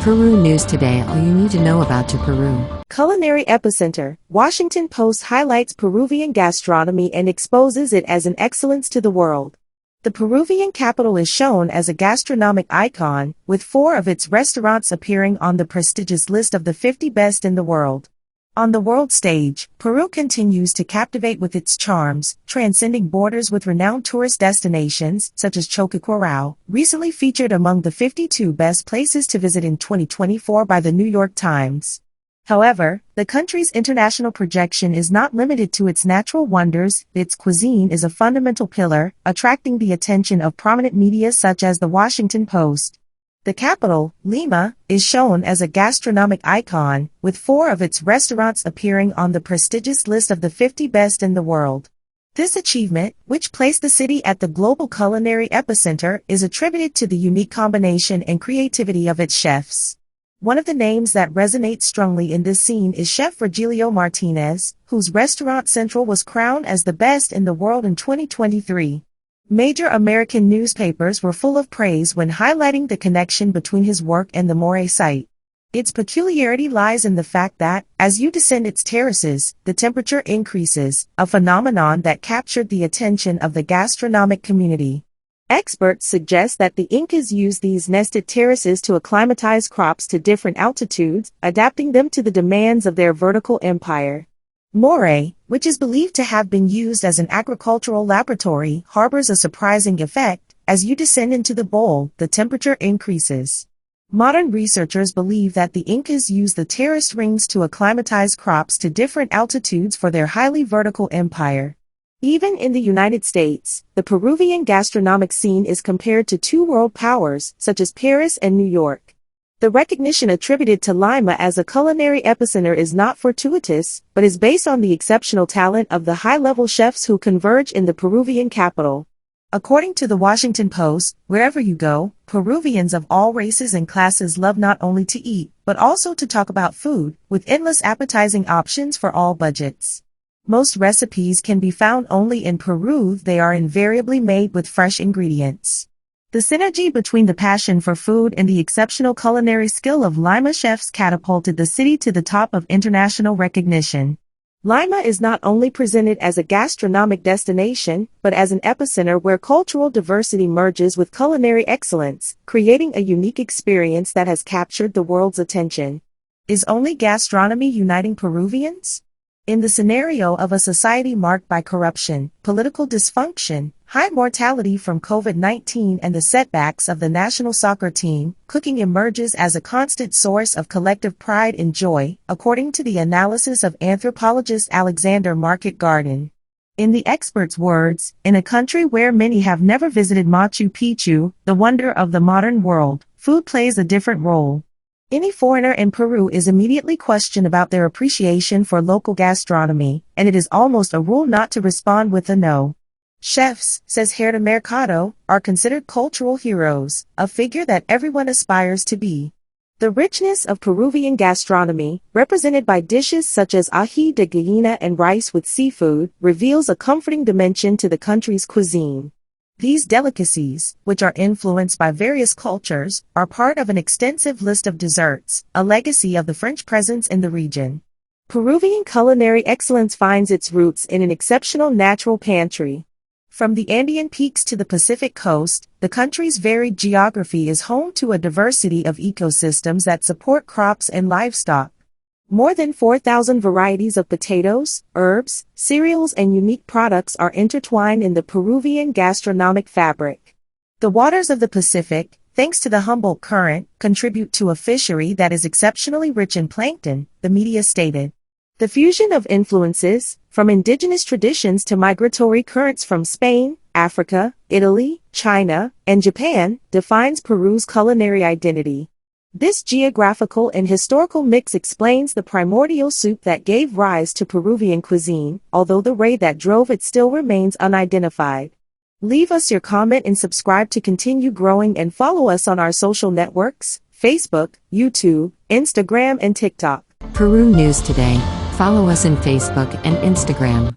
Peru News Today. All you need to know about Peru. Culinary epicenter. Washington Post highlights Peruvian gastronomy and exposes it as an excellence to the world. The Peruvian capital is shown as a gastronomic icon, with 4 of its restaurants appearing on the prestigious list of the 50 best in the world. On the world stage, Peru continues to captivate with its charms, transcending borders with renowned tourist destinations, such as Choqquequirao, recently featured among the 52 best places to visit in 2024 by the New York Times. However, the country's international projection is not limited to its natural wonders. Its cuisine is a fundamental pillar, attracting the attention of prominent media such as the Washington Post. The capital, Lima, is shown as a gastronomic icon, with 4 of its restaurants appearing on the prestigious list of the 50 best in the world. This achievement, which placed the city at the global culinary epicenter, is attributed to the unique combination and creativity of its chefs. One of the names that resonates strongly in this scene is Chef Virgilio Martinez, whose restaurant Central was crowned as the best in the world in 2023. Major American newspapers were full of praise when highlighting the connection between his work and the Moray site. Its peculiarity lies in the fact that, as you descend its terraces, the temperature increases, a phenomenon that captured the attention of the gastronomic community. Experts suggest that the Incas used these nested terraces to acclimatize crops to different altitudes, adapting them to the demands of their vertical empire. Moray, which is believed to have been used as an agricultural laboratory, harbors a surprising effect. As you descend into the bowl, the temperature increases. Modern researchers believe that the Incas used the terraced rings to acclimatize crops to different altitudes for their highly vertical empire. Even in the United States, the Peruvian gastronomic scene is compared to 2 world powers, such as Paris and New York. The recognition attributed to Lima as a culinary epicenter is not fortuitous, but is based on the exceptional talent of the high-level chefs who converge in the Peruvian capital. According to the Washington Post, wherever you go, Peruvians of all races and classes love not only to eat, but also to talk about food, with endless appetizing options for all budgets. Most recipes can be found only in Peru. They are invariably made with fresh ingredients. The synergy between the passion for food and the exceptional culinary skill of Lima chefs catapulted the city to the top of international recognition. Lima is not only presented as a gastronomic destination, but as an epicenter where cultural diversity merges with culinary excellence, creating a unique experience that has captured the world's attention. Is only gastronomy uniting Peruvians? In the scenario of a society marked by corruption, political dysfunction, high mortality from COVID-19 and the setbacks of the national soccer team, cooking emerges as a constant source of collective pride and joy, according to the analysis of anthropologist Alexander Market Garden. In the expert's words, in a country where many have never visited Machu Picchu, the wonder of the modern world, food plays a different role. Any foreigner in Peru is immediately questioned about their appreciation for local gastronomy, and it is almost a rule not to respond with a no. Chefs, says Gerda Mercado, are considered cultural heroes, a figure that everyone aspires to be. The richness of Peruvian gastronomy, represented by dishes such as ají de gallina and rice with seafood, reveals a comforting dimension to the country's cuisine. These delicacies, which are influenced by various cultures, are part of an extensive list of desserts, a legacy of the French presence in the region. Peruvian culinary excellence finds its roots in an exceptional natural pantry. From the Andean peaks to the Pacific coast, the country's varied geography is home to a diversity of ecosystems that support crops and livestock. More than 4,000 varieties of potatoes, herbs, cereals and unique products are intertwined in the Peruvian gastronomic fabric. The waters of the Pacific, thanks to the Humboldt Current, contribute to a fishery that is exceptionally rich in plankton, the media stated. The fusion of influences, from indigenous traditions to migratory currents from Spain, Africa, Italy, China, and Japan, defines Peru's culinary identity. This geographical and historical mix explains the primordial soup that gave rise to Peruvian cuisine, although the ray that drove it still remains unidentified. Leave us your comment and subscribe to continue growing, and follow us on our social networks, Facebook, YouTube, Instagram and TikTok. Peru News Today. Follow us on Facebook and Instagram.